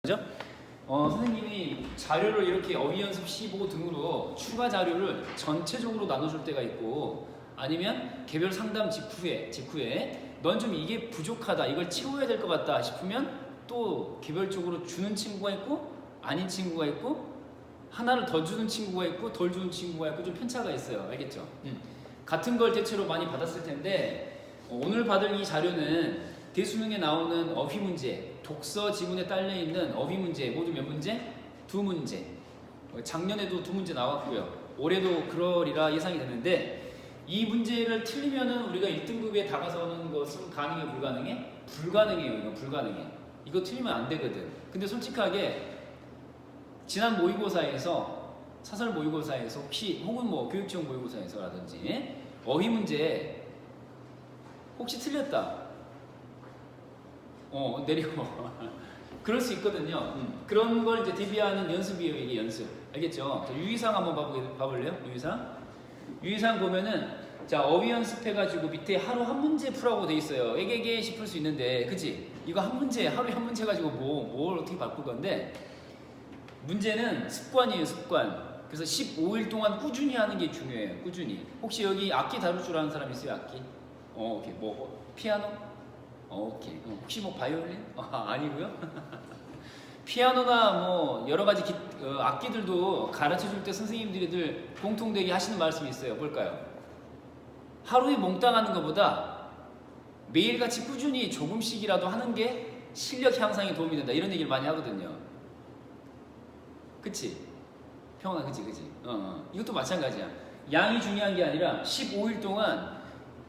그죠? 선생님이 자료를 이렇게 어휘 연습 15 등으로 추가 자료를 전체적으로 나눠줄 때가 있고, 아니면 개별 상담 직후에 넌 좀 이게 부족하다, 이걸 채워야 될 것 같다 싶으면 또 개별적으로 주는 친구가 있고 아닌 친구가 있고, 하나를 더 주는 친구가 있고 덜 주는 친구가 있고, 좀 편차가 있어요. 알겠죠? 같은 걸 대체로 많이 받았을 텐데, 오늘 받을 이 자료는 대수능에 나오는 어휘 문제, 독서 지문에 딸려있는 어휘 문제 모두 몇 문제? 2문제. 작년에도 2문제 나왔고요. 올해도 그러리라 예상이 되는데, 이 문제를 틀리면은 우리가 1등급에 다가서는 것은 가능해, 불가능해? 불가능해요. 이거 불가능해. 이거 틀리면 안 되거든. 근데 솔직하게 지난 모의고사에서, 사설 모의고사에서 혹시, 혹은 뭐 교육지원 모의고사에서라든지 어휘 문제 혹시 틀렸다, 내리고 그럴 수 있거든요. 그런 걸 이제 대비하는 연습이에요. 이게 연습. 알겠죠? 유의사항 한번 봐볼래요? 유의사항 보면은, 자, 어휘 연습해가지고 밑에 하루 한 문제 풀라고 돼 있어요. 에게게 싶을 수 있는데, 그치? 이거 한 문제, 하루에 한 문제 가지고 뭘 어떻게 바꿀 건데, 문제는 습관이에요, 습관. 그래서 15일 동안 꾸준히 하는 게 중요해요. 꾸준히. 혹시 여기 악기 다룰 줄 아는 사람 있어요? 악기? 오케이. 피아노? 오케이. 혹시 바이올린? 아니고요. 피아노나 여러 가지 악기들도 가르쳐 줄 때 선생님들이들 공통되게 하시는 말씀이 있어요. 뭘까요? 하루에 몽땅 하는 것보다 매일같이 꾸준히 조금씩이라도 하는 게 실력 향상에 도움이 된다, 이런 얘기를 많이 하거든요. 그치? 평온아, 그치? 이것도 마찬가지야. 양이 중요한 게 아니라 15일 동안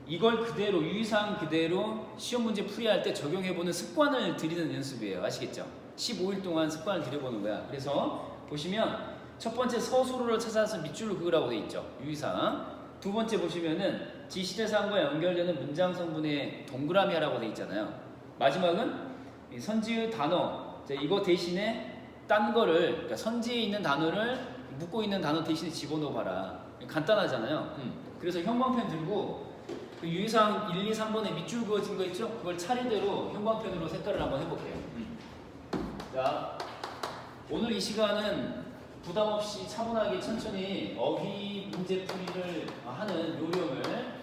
이걸 그대로, 유의사항 그대로 시험 문제 풀이할 때 적용해보는 습관을 들이는 연습이에요. 아시겠죠? 15일 동안 습관을 들여보는 거야. 그래서 보시면 첫 번째 서술어를 찾아서 밑줄을 그으라고 돼 있죠. 유의사항. 두 번째 보시면은 지시대상과 연결되는 문장 성분의 동그라미 하라고 돼 있잖아요. 마지막은 선지의 단어, 이거 대신에 딴 거를, 그러니까 선지에 있는 단어를 묶고 있는 단어 대신에 집어넣어 봐라. 간단하잖아요. 그래서 형광펜 들고 그 유의사항 1, 2, 3번에 밑줄 그어진 거 있죠? 그걸 차례대로 형광펜으로 색깔을 한번 해볼게요. 자, 오늘 이 시간은 부담 없이 차분하게 천천히 어휘 문제 풀이를 하는 요령을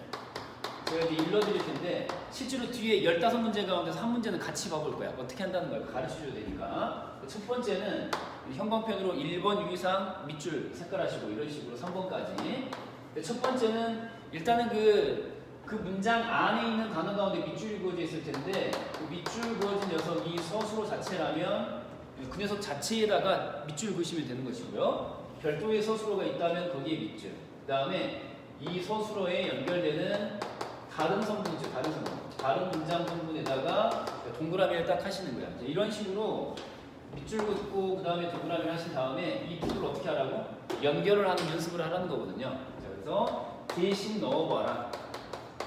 제가 이제 일러드릴 텐데, 실제로 뒤에 15문제 가운데서 한 문제는 같이 봐볼 거야. 어떻게 한다는 걸 가르쳐줘야 되니까. 첫 번째는 형광펜으로 1번 유의사항 밑줄 색깔하시고, 이런 식으로 3번까지. 첫 번째는 일단은 그 문장 안에 있는 단어 가운데 밑줄이 그어져 있을 텐데, 그 밑줄 그어진 녀석이 서술어 자체라면 그 녀석 자체에다가 밑줄 그으시면 되는 것이고요. 별도의 서술어가 있다면 거기에 밑줄. 그 다음에 이 서술어에 연결되는 다른 성분이죠. 다른 문장 성분에다가 동그라미를 딱 하시는 거야. 이런 식으로 밑줄 긋고 그 다음에 동그라미를 하신 다음에 이 부분을 어떻게 하라고? 연결을 하는 연습을 하라는 거거든요. 자, 그래서 대신 넣어봐라.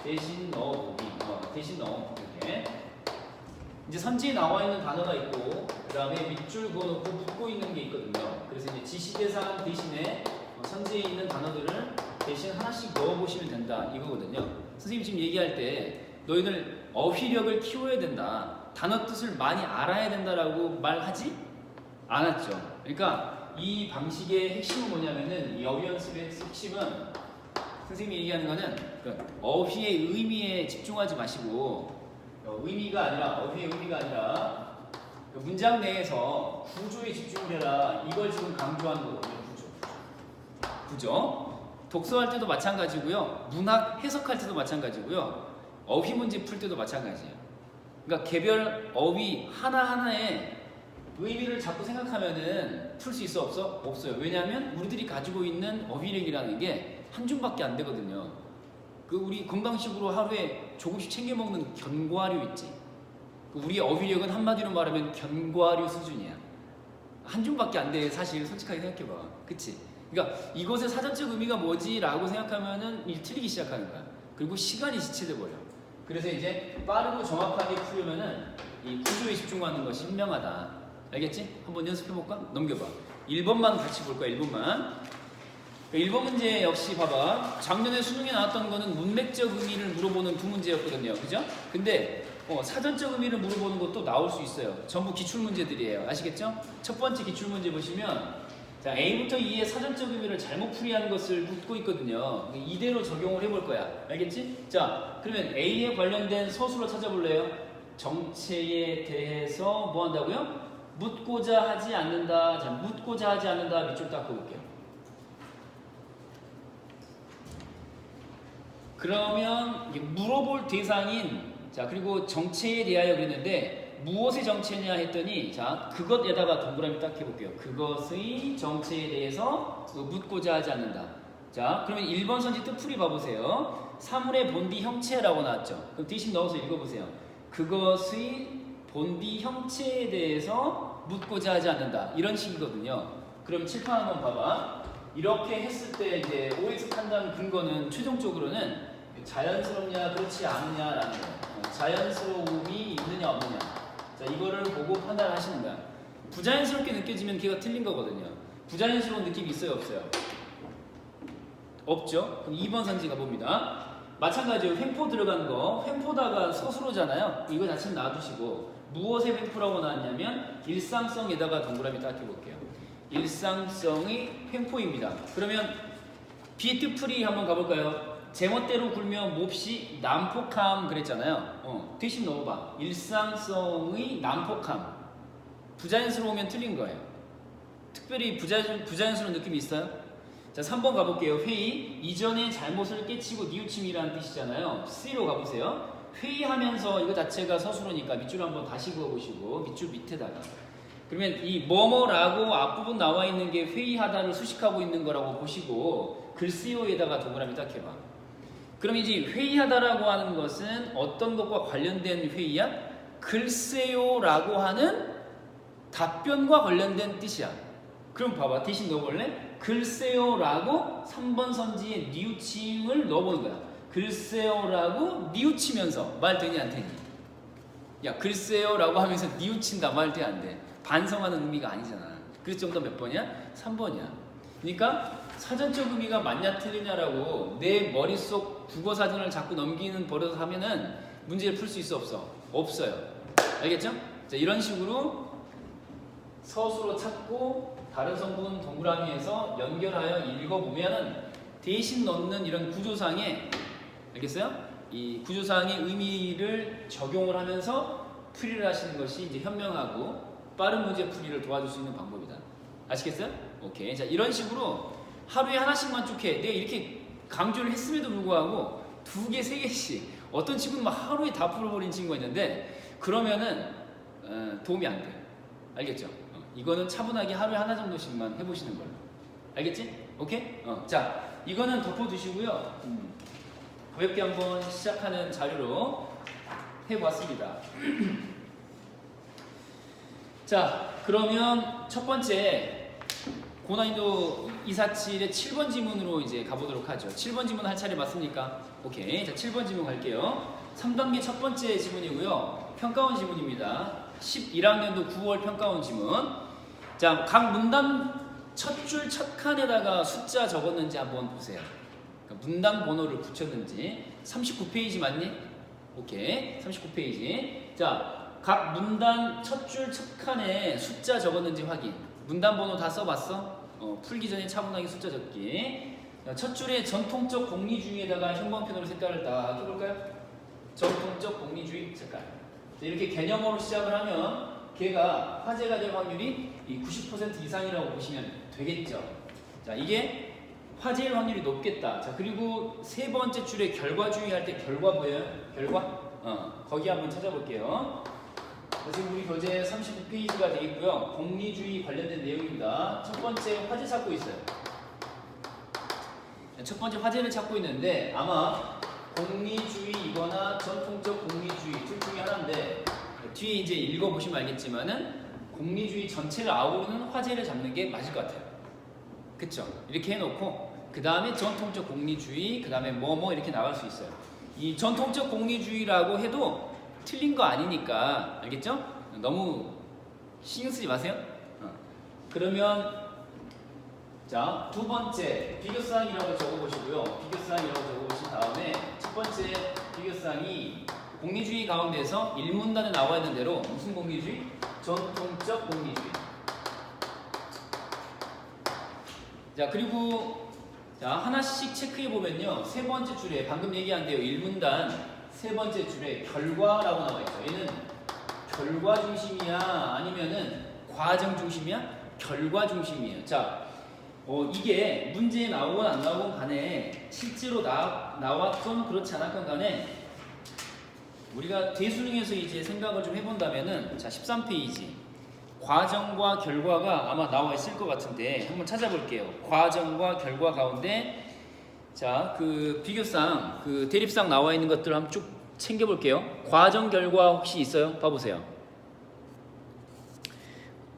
대신 넣어보기. 대신 넣어. 이렇게. 이제 선지에 나와 있는 단어가 있고, 그 다음에 밑줄 그어놓고 붙고 있는 게 있거든요. 그래서 이제 지시대상 대신에 선지에 있는 단어들을 대신 하나씩 넣어보시면 된다, 이거거든요. 선생님이 지금 얘기할 때 너희들 어휘력을 키워야 된다, 단어 뜻을 많이 알아야 된다라고 말하지 않았죠. 그러니까 이 방식의 핵심은 뭐냐면은, 이 어휘 연습의 핵심은, 선생님이 얘기하는 거는 어휘의 의미에 집중하지 마시고, 의미가 아니라, 어휘의 의미가 아니라 문장 내에서 구조에 집중을 해라, 이걸 지금 강조하는 거거든요. 구조. 독서할 때도 마찬가지고요. 문학 해석할 때도 마찬가지고요. 어휘 문제 풀 때도 마찬가지예요. 그러니까 개별 어휘 하나하나의 의미를 자꾸 생각하면은 풀 수 있어, 없어? 없어요. 왜냐하면 우리들이 가지고 있는 어휘력이라는 게 한 줌밖에 안 되거든요. 우리 건강식으로 하루에 조금씩 챙겨 먹는 견과류 있지. 우리의 어휘력은 한마디로 말하면 견과류 수준이야. 한 줌밖에 안 돼, 사실. 솔직하게 생각해봐. 그치? 그러니까 이것의 사전적 의미가 뭐지라고 생각하면은 틀리기 시작하는 거야. 그리고 시간이 지체돼 버려. 그래서 이제 빠르고 정확하게 풀려면은 이 구조에 집중하는 것이 현명하다. 알겠지? 한번 연습해볼까? 넘겨봐. 1번만 같이 볼 거야. 1번만. 1번 문제 역시 봐봐. 작년에 수능에 나왔던 거는 문맥적 의미를 물어보는 2문제였거든요. 그죠? 근데 사전적 의미를 물어보는 것도 나올 수 있어요. 전부 기출문제들이에요. 아시겠죠? 첫 번째 기출문제 보시면 자, A부터 E의 사전적 의미를 잘못 풀이하는 것을 묻고 있거든요. 이대로 적용을 해볼 거야. 알겠지? 자, 그러면 A에 관련된 서술로 찾아볼래요? 정체에 대해서 뭐 한다고요? 묻고자 하지 않는다. 자, 묻고자 하지 않는다. 밑줄 딱 그어볼게요. 그러면 이게 물어볼 대상인 자 그리고 정체에 대하여 그랬는데 무엇의 정체냐 했더니 자 그것에다가 동그라미 딱 해볼게요. 그것의 정체에 대해서 묻고자 하지 않는다. 자 그러면 1번 선지 뜻풀이 봐보세요. 사물의 본디 형체라고 나왔죠. 그럼 대신 넣어서 읽어보세요. 그것의 본디 형체에 대해서 묻고자 하지 않는다. 이런 식이거든요. 그럼 칠판 한번 봐봐. 이렇게 했을 때 이제 OX 판단 근거는 최종적으로는 자연스럽냐 그렇지 않느냐라는 거. 자연스러움이 있느냐 없느냐. 자 이거를 보고 판단하시는 거야. 부자연스럽게 느껴지면 걔가 틀린 거거든요. 부자연스러운 느낌이 있어요 없어요? 없죠. 그럼 2번 선지 가봅니다. 마찬가지로 횡포 들어간 거 횡포다가 서술어잖아요. 이거 자체는 놔두시고 무엇의 횡포라고 나왔냐면 일상성에다가 동그라미 딱 해볼게요. 일상성의 횡포입니다. 그러면 비트풀이 한번 가볼까요? 제멋대로 굴면 몹시 난폭함 그랬잖아요. 대신 넣어봐. 일상성의 난폭함. 부자연스러우면 틀린 거예요. 특별히 부자연스러운 느낌이 있어요? 자, 3번 가볼게요. 회의. 이전의 잘못을 깨치고 뉘우침이라는 뜻이잖아요. C로 가보세요. 회의하면서 이거 자체가 서술어니까 밑줄 한번 다시 그어보시고 밑줄 밑에다가 그러면 이 뭐뭐라고 앞부분 나와 있는 게 회의하다를 수식하고 있는 거라고 보시고 글쎄요에다가 동그라미 딱 해봐. 그럼 이제 회의하다라고 하는 것은 어떤 것과 관련된 회의야? 글쎄요라고 하는 답변과 관련된 뜻이야. 그럼 봐봐. 대신 넣어볼래? 글쎄요라고 3번 선지에 뉘우침을 넣어보는 거야. 글쎄요라고 뉘우치면서 말 되니 안 되니? 야 글쎄요라고 하면서 뉘우친다 말 돼 안 돼? 반성하는 의미가 아니잖아. 그래서 정답 몇 번이야? 3번이야. 그러니까 사전적 의미가 맞냐 틀리냐라고 내 머릿속 국어사전을 자꾸 넘기는 버릇을 하면은 문제를 풀 수 있어 없어? 없어요. 알겠죠? 자, 이런 식으로 서술어 찾고 다른 성분 동그라미에서 연결하여 읽어보면은 대신 넣는 이런 구조상에 알겠어요? 이 구조상의 의미를 적용을 하면서 풀이를 하시는 것이 이제 현명하고 빠른 문제 풀이를 도와줄 수 있는 방법이다. 아시겠어요? 오케이. 자, 이런 식으로 하루에 하나씩만 쭉 해. 내가 이렇게 강조를 했음에도 불구하고 2개, 3개씩 어떤 친구는 막 하루에 다 풀어버린 친구가 있는데 그러면은 도움이 안 돼요. 알겠죠? 이거는 차분하게 하루에 하나 정도씩만 해보시는 걸로. 알겠지? 오케이? 자, 이거는 덮어두시고요. 가볍게 한번 시작하는 자료로 해봤습니다. 자, 그러면 첫 번째 고난이도 247의 7번 지문으로 이제 가보도록 하죠. 7번 지문 할 차례 맞습니까? 오케이. 자, 7번 지문 갈게요. 3단계 첫 번째 지문이고요. 평가원 지문입니다. 11학년도 9월 평가원 지문. 자, 각 문단 첫 줄 첫 칸에다가 숫자 적었는지 한번 보세요. 그러니까 문단 번호를 붙였는지. 39페이지 맞니? 오케이. 39페이지. 자, 각 문단 첫 줄 첫 칸에 숫자 적었는지 확인. 문단 번호 다 써봤어? 풀기 전에 차분하게 숫자 적기. 자, 첫 줄에 전통적 공리주의에다가 형광펜으로 색깔을 딱 해볼까요? 전통적 공리주의 색깔. 자, 이렇게 개념어로 시작을 하면 걔가 화제가 될 확률이 90% 이상이라고 보시면 되겠죠. 자, 이게 화제일 확률이 높겠다. 자, 그리고 세 번째 줄에 결과주의 할 때 결과 보여요? 결과? 거기 한번 찾아볼게요. 지금 우리 교재 39페이지가 되어 있고요. 공리주의 관련된 내용입니다. 첫 번째 화제 찾고 있어요. 첫 번째 화제를 찾고 있는데 아마 공리주의이거나 전통적 공리주의 둘 중에 하나인데 뒤에 이제 읽어보시면 알겠지만은 공리주의 전체를 아우르는 화제를 잡는 게 맞을 것 같아요. 그쵸? 이렇게 해놓고 그 다음에 전통적 공리주의 그 다음에 뭐뭐 이렇게 나갈 수 있어요. 이 전통적 공리주의라고 해도 틀린 거 아니니까 알겠죠? 너무 신경 쓰지 마세요. 그러면 자, 두 번째 비교사항이라고 적어보시고요. 비교사항이라고 적어보신 다음에 첫 번째 비교사항이 공리주의 가운데서 일문단에 나와 있는 대로 무슨 공리주의? 전통적 공리주의. 자, 그리고 자, 하나씩 체크해 보면요. 세 번째 줄에 방금 얘기한 대로 일문단 세 번째 줄에 결과라고 나와 있죠. 얘는 결과 중심이야? 아니면은 과정 중심이야? 결과 중심이에요. 자, 이게 문제에 나오건 안 나오건 간에 실제로 나왔건 그렇지 않았건 간에 우리가 대수능에서 이제 생각을 좀 해본다면은 자, 13페이지 과정과 결과가 아마 나와 있을 것 같은데 한번 찾아볼게요. 과정과 결과 가운데 자, 그 비교상 그 대립상 나와 있는 것들 한번 쭉 챙겨볼게요. 과정 결과 혹시 있어요? 봐보세요.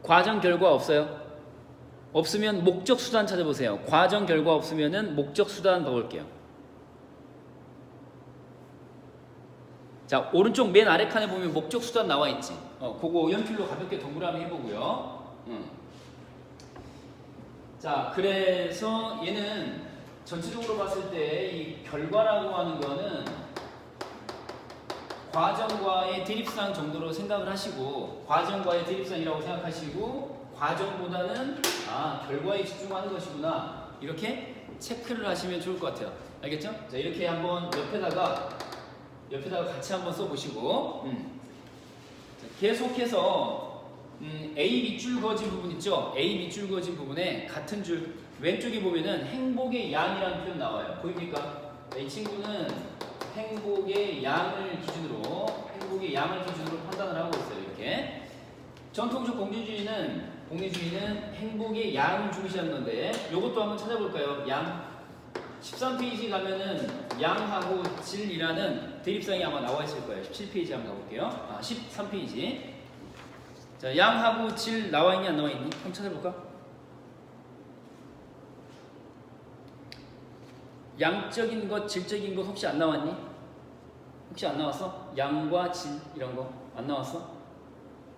과정 결과 없어요? 없으면 목적 수단 찾아보세요. 과정 결과 없으면은 목적 수단 봐볼게요. 자, 오른쪽 맨 아래 칸에 보면 목적 수단 나와 있지. 그거 연필로 가볍게 동그라미 해보고요. 자, 그래서 얘는 전체적으로 봤을 때 이 결과라고 하는 거는 과정과의 대립상 정도로 생각을 하시고 과정과의 대립상이라고 생각하시고 과정보다는 결과에 집중하는 것이구나 이렇게 체크를 하시면 좋을 것 같아요. 알겠죠? 자, 이렇게 한번 옆에다가 같이 한번 써보시고 자, 계속해서 A 밑줄 그어진 부분 있죠? A 밑줄 그어진 부분에 같은 줄 왼쪽에 보면은 행복의 양이라는 표현 나와요. 보입니까? 자, 이 친구는 행복의 양을 기준으로 판단을 하고 있어요. 이렇게 전통적 공리주의는 행복의 양을 중시하는 건데 이것도 한번 찾아볼까요? 양 13페이지 가면은 양하고 질이라는 대립상이 아마 나와 있을 거예요. 17페이지 한번 가볼게요. 13페이지. 자, 양하고 질 나와 있니 안 나와 있니? 한번 찾아볼까? 양적인 것, 질적인 것 혹시 안 나왔니? 혹시 안 나왔어? 양과 질 이런 거 안 나왔어?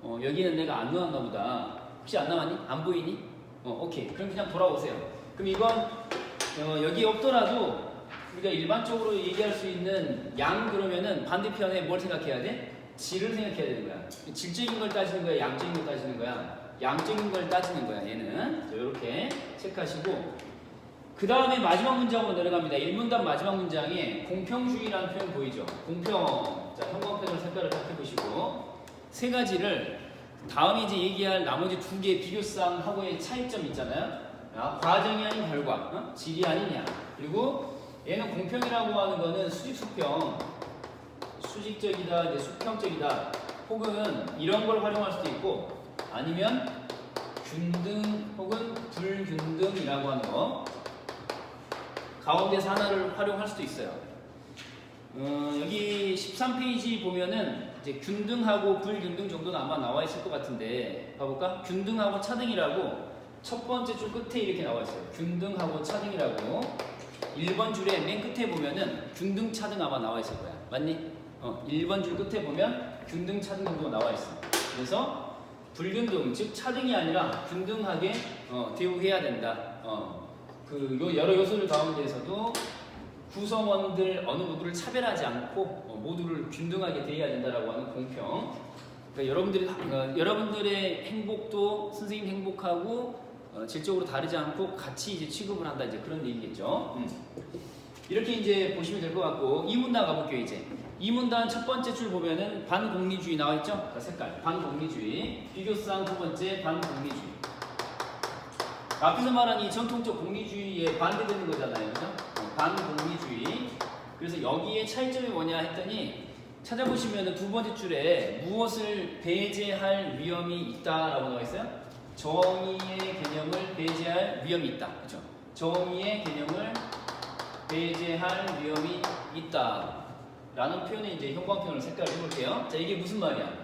여기는 내가 안 나왔나 보다. 혹시 안 나왔니? 안 보이니? 오케이. 그럼 그냥 돌아오세요. 그럼 이건 여기 없더라도 우리가 일반적으로 얘기할 수 있는 양 그러면은 반대편에 뭘 생각해야 돼? 질을 생각해야 되는 거야. 질적인 걸 따지는 거야? 양적인 걸 따지는 거야? 양적인 걸 따지는 거야. 얘는 이렇게 체크하시고 그 다음에 마지막 문장으로 내려갑니다. 1문단 마지막 문장에 공평주의라는 표현 보이죠? 공평. 자, 형광펜으로 색깔을 딱 해보시고 세 가지를 다음에 이제 얘기할 나머지 두 개 비교상하고의 차이점 있잖아요. 과정이 아닌 결과, 질이 아닌 양. 그리고 얘는 공평이라고 하는 거는 수직 수평, 수직적이다, 이제 수평적이다. 혹은 이런 걸 활용할 수도 있고 아니면 균등 혹은 불균등이라고 하는 거. 가운데서 하나를 활용할 수도 있어요. 여기 13페이지 보면은 이제 균등하고 불균등 정도는 아마 나와 있을 것 같은데 봐볼까? 균등하고 차등이라고 첫 번째 줄 끝에 이렇게 나와 있어요. 균등하고 차등이라고 1번 줄에 맨 끝에 보면은 균등 차등 아마 나와 있을 거야. 맞니? 1번 줄 끝에 보면 균등 차등 정도가 나와 있어. 그래서 불균등 즉 차등이 아니라 균등하게 대우해야 된다. 요 여러 요소들 가운데에서도 구성원들 어느 누구를 차별하지 않고 모두를 균등하게 대해야 된다라고 하는 공평. 그러니까 여러분들의 행복도 선생님 행복하고 질적으로 다르지 않고 같이 이제 취급을 한다 이제 그런 얘기겠죠. 이렇게 이제 보시면 될 것 같고 이 문단 가볼게요. 이제 이 문단 첫 번째 줄 보면은 반공리주의 나와 있죠. 색깔 반공리주의 비교상 두 번째 반공리주의. 앞에서 말한 이 전통적 공리주의에 반대되는 거잖아요. 그죠? 반공리주의. 그래서 여기에 차이점이 뭐냐 했더니 찾아보시면 두 번째 줄에 무엇을 배제할 위험이 있다라고 나와 있어요. 정의의 개념을 배제할 위험이 있다. 그죠? 정의의 개념을 배제할 위험이 있다. 라는 표현에 이제 형광펜으로 색깔을 해볼게요. 자, 이게 무슨 말이야?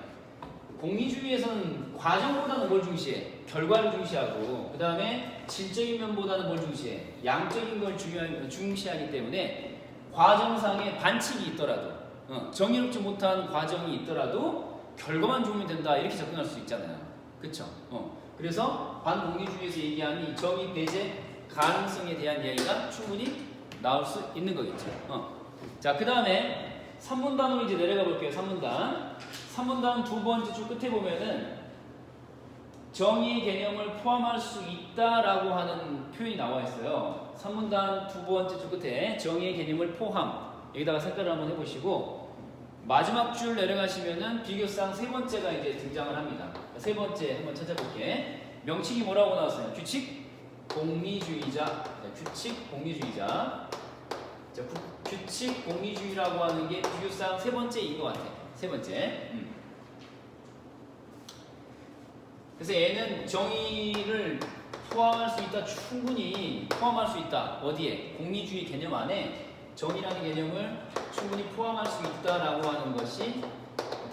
공리주의에서는 과정보다는 뭘 중시해? 결과를 중시하고 그 다음에 질적인 면보다는 뭘 중시해? 양적인 걸 중시하기 때문에 과정상의 반칙이 있더라도 정의롭지 못한 과정이 있더라도 결과만 좋으면 된다 이렇게 접근할 수 있잖아요. 그쵸? 그래서 반공리주의에서 얘기하는 이 정의 배제 가능성에 대한 이야기가 충분히 나올 수 있는 거겠죠. 자, 그 다음에 3문단으로 이제 내려가 볼게요. 3문단 두 번째 줄 끝에 보면은 정의의 개념을 포함할 수 있다라고 하는 표현이 나와 있어요. 3문단 두 번째 줄 끝에 정의의 개념을 포함. 여기다가 색깔을 한번 해보시고 마지막 줄 내려가시면은 비교상 세 번째가 이제 등장을 합니다. 세 번째 한번 찾아볼게. 명칭이 뭐라고 나왔어요? 규칙 공리주의자. 네, 규칙 공리주의자. 자, 규칙 공리주의라고 하는 게 비교상 세 번째인 것 같아. 세 번째. 그래서 얘는 정의를 포함할 수 있다. 충분히 포함할 수 있다. 어디에? 공리주의 개념 안에 정의라는 개념을 충분히 포함할 수 있다라고 하는 것이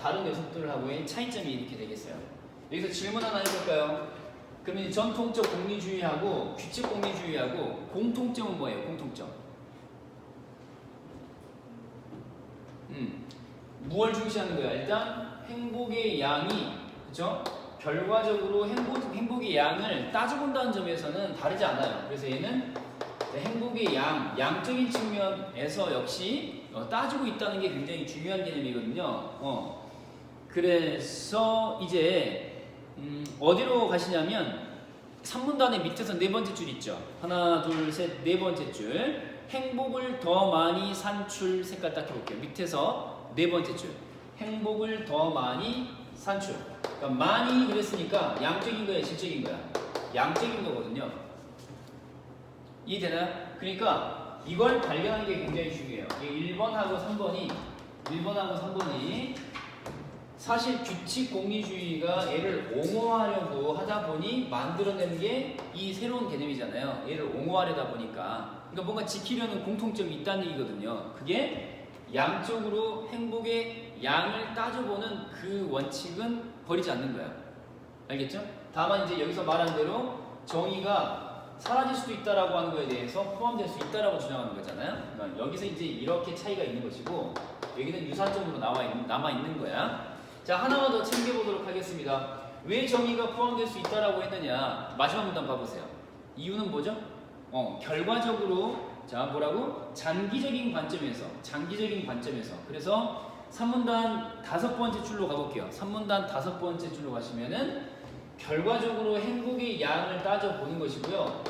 다른 녀석들하고의 차이점이 이렇게 되겠어요. 여기서 질문 하나 해볼까요? 그러면 전통적 공리주의하고 규칙 공리주의하고 공통점은 뭐예요? 공통점. 무엇을 중시하는 거야? 일단 행복의 양이, 그렇죠? 결과적으로 행복의 양을 따져본다는 점에서는 다르지 않아요. 그래서 얘는 행복의 양적인 측면에서 역시 따지고 있다는 게 굉장히 중요한 개념이거든요. 그래서 이제 어디로 가시냐면 3문단의 밑에서 네 번째 줄 있죠. 하나, 둘, 셋, 네 번째 줄. 행복을 더 많이 산출. 색깔 딱 해볼게요. 밑에서 네 번째 줄. 행복을 더 많이 산출. 그러니까 많이 그랬으니까 양적인 거야, 질적인 거야? 양적인 거거든요. 이해되나요? 그러니까 이걸 발견하는 게 굉장히 중요해요. 1번하고 3번이 사실 규칙 공리주의가 얘를 옹호하려고 하다 보니 만들어낸 게 이 새로운 개념이잖아요. 얘를 옹호하려다 보니까. 그러니까 뭔가 지키려는 공통점이 있다는 얘기거든요. 그게 양적으로 행복의 양을 따져보는 그 원칙은 버리지 않는 거야. 알겠죠? 다만 이제 여기서 말한 대로 정의가 사라질 수도 있다라고 하는 거에 대해서 포함될 수 있다라고 주장하는 거잖아요. 그러니까 여기서 이제 이렇게 차이가 있는 것이고 여기는 유사점으로 남아 있는 거야. 자, 하나만 더 챙겨보도록 하겠습니다. 왜 정의가 포함될 수 있다라고 했느냐? 마지막 문단 봐보세요. 이유는 뭐죠? 결과적으로 자 뭐라고? 장기적인 관점에서. 그래서 3문단 다섯 번째 줄로 가볼게요. 3문단 다섯 번째 줄로 가시면은 결과적으로 행복의 양을 따져보는 것이고요.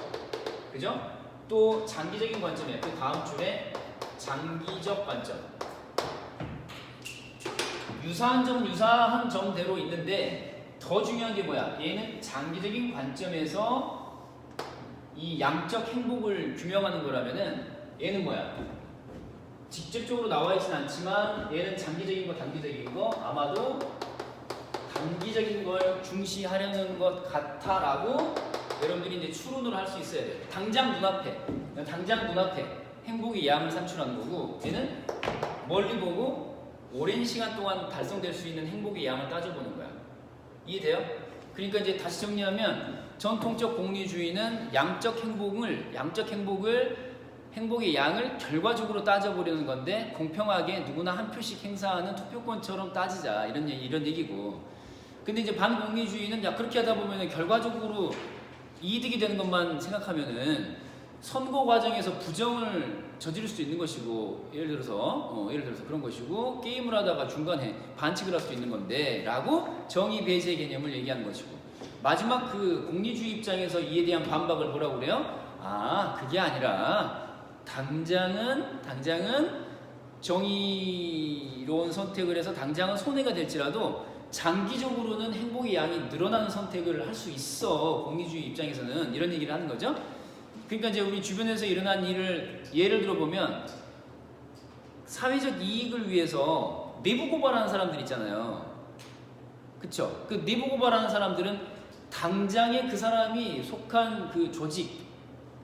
그죠? 또 장기적인 관점에 그 다음 줄에 장기적 관점. 유사한 점은 유사한 점대로 있는데 더 중요한 게 뭐야? 얘는 장기적인 관점에서 이 양적 행복을 규명하는 거라면은 얘는 뭐야? 직접적으로 나와 있진 않지만 얘는 장기적인 거, 단기적인 거 아마도 단기적인 걸 중시하려는 것 같아라고 여러분들이 이제 추론을 할 수 있어야 돼요. 당장 눈앞에 행복의 양을 산출하는 거고 얘는 멀리 보고 오랜 시간 동안 달성될 수 있는 행복의 양을 따져보는 거야. 이해돼요? 그러니까 이제 다시 정리하면 전통적 공리주의는 행복의 양을 결과적으로 따져보려는 건데 공평하게 누구나 한 표씩 행사하는 투표권처럼 따지자 이런 얘기고. 근데 이제 반공리주의는 야 그렇게 하다 보면 결과적으로 이득이 되는 것만 생각하면은 선거 과정에서 부정을 저지를 수도 있는 것이고 예를 들어서 그런 것이고 게임을 하다가 중간에 반칙을 할 수도 있는 건데 라고 정의 배제 개념을 얘기하는 것이고 마지막 그 공리주의 입장에서 이에 대한 반박을 뭐라고 그래요? 그게 아니라 당장은 정의로운 선택을 해서 당장은 손해가 될지라도 장기적으로는 행복의 양이 늘어나는 선택을 할 수 있어. 공리주의 입장에서는 이런 얘기를 하는 거죠. 그러니까 이제 우리 주변에서 일어난 일을 예를 들어보면 사회적 이익을 위해서 내부 고발하는 사람들 있잖아요. 그쵸? 그 내부 고발하는 사람들은 당장에 그 사람이 속한 그 조직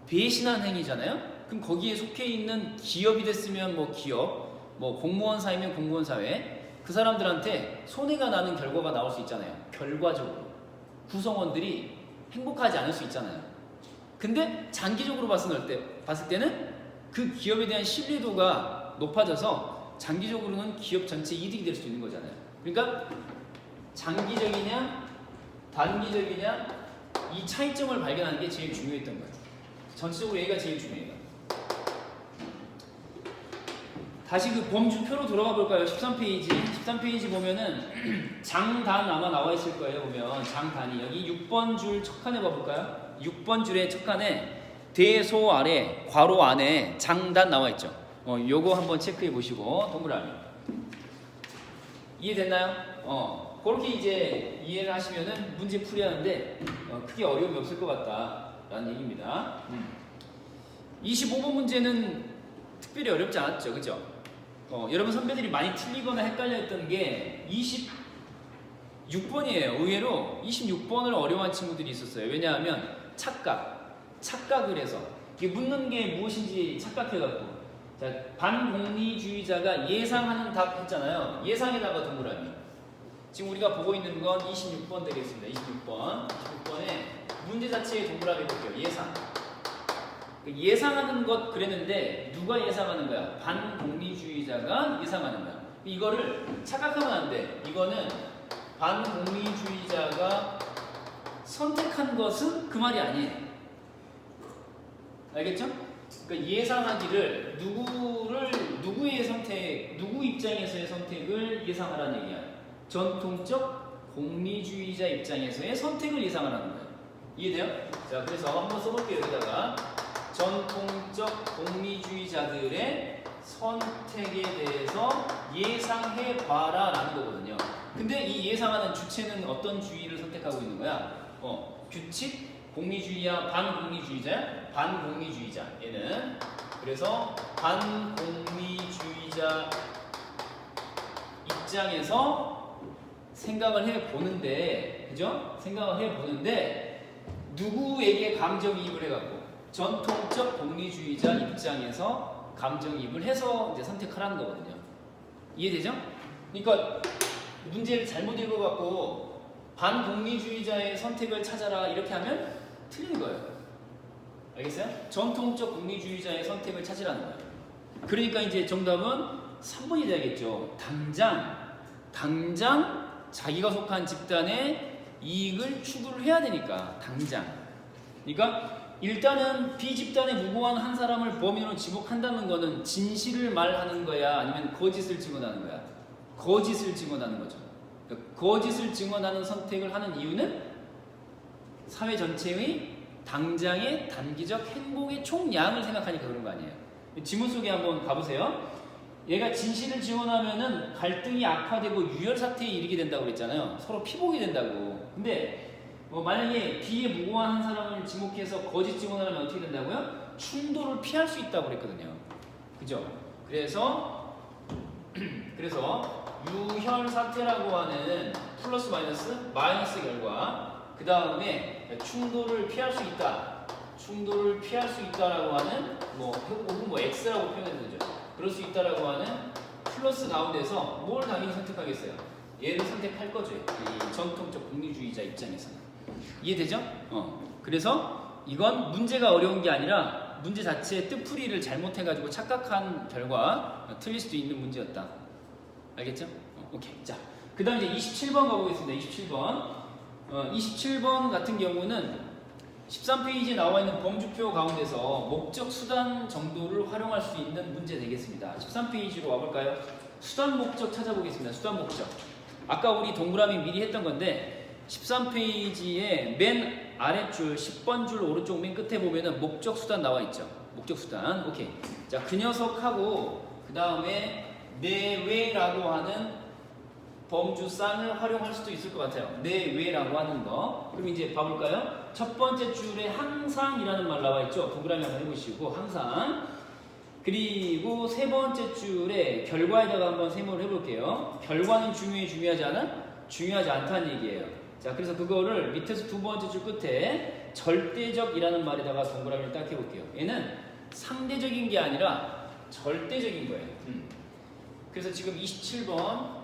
배신한 행위잖아요. 그럼 거기에 속해 있는 기업이 됐으면 뭐 기업, 뭐 공무원 사회면 공무원 사회 그 사람들한테 손해가 나는 결과가 나올 수 있잖아요. 결과적으로 구성원들이 행복하지 않을 수 있잖아요. 근데 장기적으로 봤을 때는 그 기업에 대한 신뢰도가 높아져서 장기적으로는 기업 전체 이득이 될 수 있는 거잖아요. 그러니까 장기적이냐 단기적이냐 이 차이점을 발견하는 게 제일 중요했던 거예요. 전체적으로 얘가 제일 중요해요. 다시 그 범주표로 돌아가 볼까요? 13페이지. 13페이지 보면은 장단 아마 나와 있을 거예요. 보면 장단이 여기 6번 줄 첫 칸에 봐볼까요? 6번 줄의 첫 칸에 대소 아래 괄호 안에 장단 나와 있죠. 요거 한번 체크해 보시고 동그라미 이해됐나요? 그렇게 이제 이해를 하시면은 문제 풀이하는데 크게 어려움이 없을 것 같다라는 얘기입니다. 25번 문제는 특별히 어렵지 않았죠, 그죠? 여러분 선배들이 많이 틀리거나 헷갈려했던 게 26번이에요. 의외로 26번을 어려워한 친구들이 있었어요. 왜냐하면 착각을 해서 이게 묻는 게 무엇인지 착각해갖고 자, 반공리주의자가 예상하는 답 했잖아요. 예상에다가 동그라미. 지금 우리가 보고 있는 건 26번 되겠습니다. 26번에 문제 자체에 동그라미 볼게요. 예상하는 것 그랬는데 누가 예상하는 거야? 반공리주의자가 예상하는 거야. 이거를 착각하면 안 돼. 이거는 반공리주의자가 선택한 것은 그 말이 아니에요. 알겠죠? 그러니까 예상하기를 누구의 선택, 누구 입장에서의 선택을 예상하라는 얘기야. 전통적 공리주의자 입장에서의 선택을 예상하라는 거예요. 이해돼요? 자, 그래서 한번 써볼게요. 여기다가 전통적 공리주의자들의 선택에 대해서 예상해봐라 라는 거거든요. 근데 이 예상하는 주체는 어떤 주의를 선택하고 있는 거야? 규칙, 공리주의야, 반공리주의자야? 반공리주의자. 얘는 그래서 반공리주의자 입장에서 생각을 해보는데, 그죠? 생각을 해보는데 누구에게 감정이입을 해갖고 전통적 공리주의자 입장에서 감정이입을 해서 이제 선택하라는 거거든요. 이해되죠? 그러니까 문제를 잘못 읽어갖고 반공리주의자의 선택을 찾아라 이렇게 하면 틀린 거예요. 알겠어요? 전통적 공리주의자의 선택을 찾으라는 거예요. 그러니까 이제 정답은 3번이 돼야겠죠. 당장 자기가 속한 집단의 이익을 추구를 해야 되니까 당장. 그러니까 일단은 B집단의 무고한 한 사람을 범인으로 지목한다는 거는 진실을 말하는 거야? 아니면 거짓을 증언하는 거야? 거짓을 증언하는 거죠. 그러니까 거짓을 증언하는 선택을 하는 이유는 사회 전체의 당장의 단기적 행복의 총량을 생각하니까 그런 거 아니에요. 지문 속에 한번 가보세요. 얘가 진실을 증언하면은 갈등이 악화되고 유혈 사태에 이르게 된다고 그랬잖아요. 서로 피복이 된다고. 근데 만약에 B에 무고한 한 사람을 지목해서 거짓 증언을 하면 어떻게 된다고요? 충돌을 피할 수 있다고 그랬거든요. 그죠? 그래서 유혈 사태라고 하는 플러스 마이너스 결과, 그 다음에 충돌을 피할 수 있다. 충돌을 피할 수 있다라고 하는 혹은 X라고 표현해도 되죠. 그럴 수 있다라고 하는 플러스 가운데서 뭘 당연히 선택하겠어요? 얘를 선택할 거죠. 이 전통적 공리주의자 입장에서는. 이해되죠? 그래서 이건 문제가 어려운 게 아니라 문제 자체의 뜻풀이를 잘못해가지고 착각한 결과 틀릴 수도 있는 문제였다. 알겠죠? 오케이. 자, 그 다음 이제 27번 가보겠습니다. 27번 같은 경우는 13페이지에 나와 있는 범주표 가운데서 목적, 수단 정도를 활용할 수 있는 문제 되겠습니다. 13페이지로 와볼까요? 수단 목적 찾아보겠습니다. 수단 목적. 아까 우리 동그라미 미리 했던 건데 13페이지에 맨 아랫줄 10번 줄 오른쪽 맨 끝에 보면은 목적 수단 나와 있죠. 목적 수단. 오케이. 자, 그 녀석하고 그 다음에 내외라고 하는 범주쌍을 활용할 수도 있을 것 같아요. 내외라고 하는 거. 그럼 이제 봐볼까요? 첫 번째 줄에 항상이라는 말 나와 있죠. 동그라미 한번 해보시고 항상. 그리고 세 번째 줄에 결과에다가 한번 세모를 해볼게요. 결과는 중요하지 않아? 중요하지 않다는 얘기예요. 자, 그래서 그거를 밑에서 두 번째 줄 끝에 절대적이라는 말에다가 동그라미를 딱 해볼게요. 얘는 상대적인 게 아니라 절대적인 거예요. 그래서 지금 27번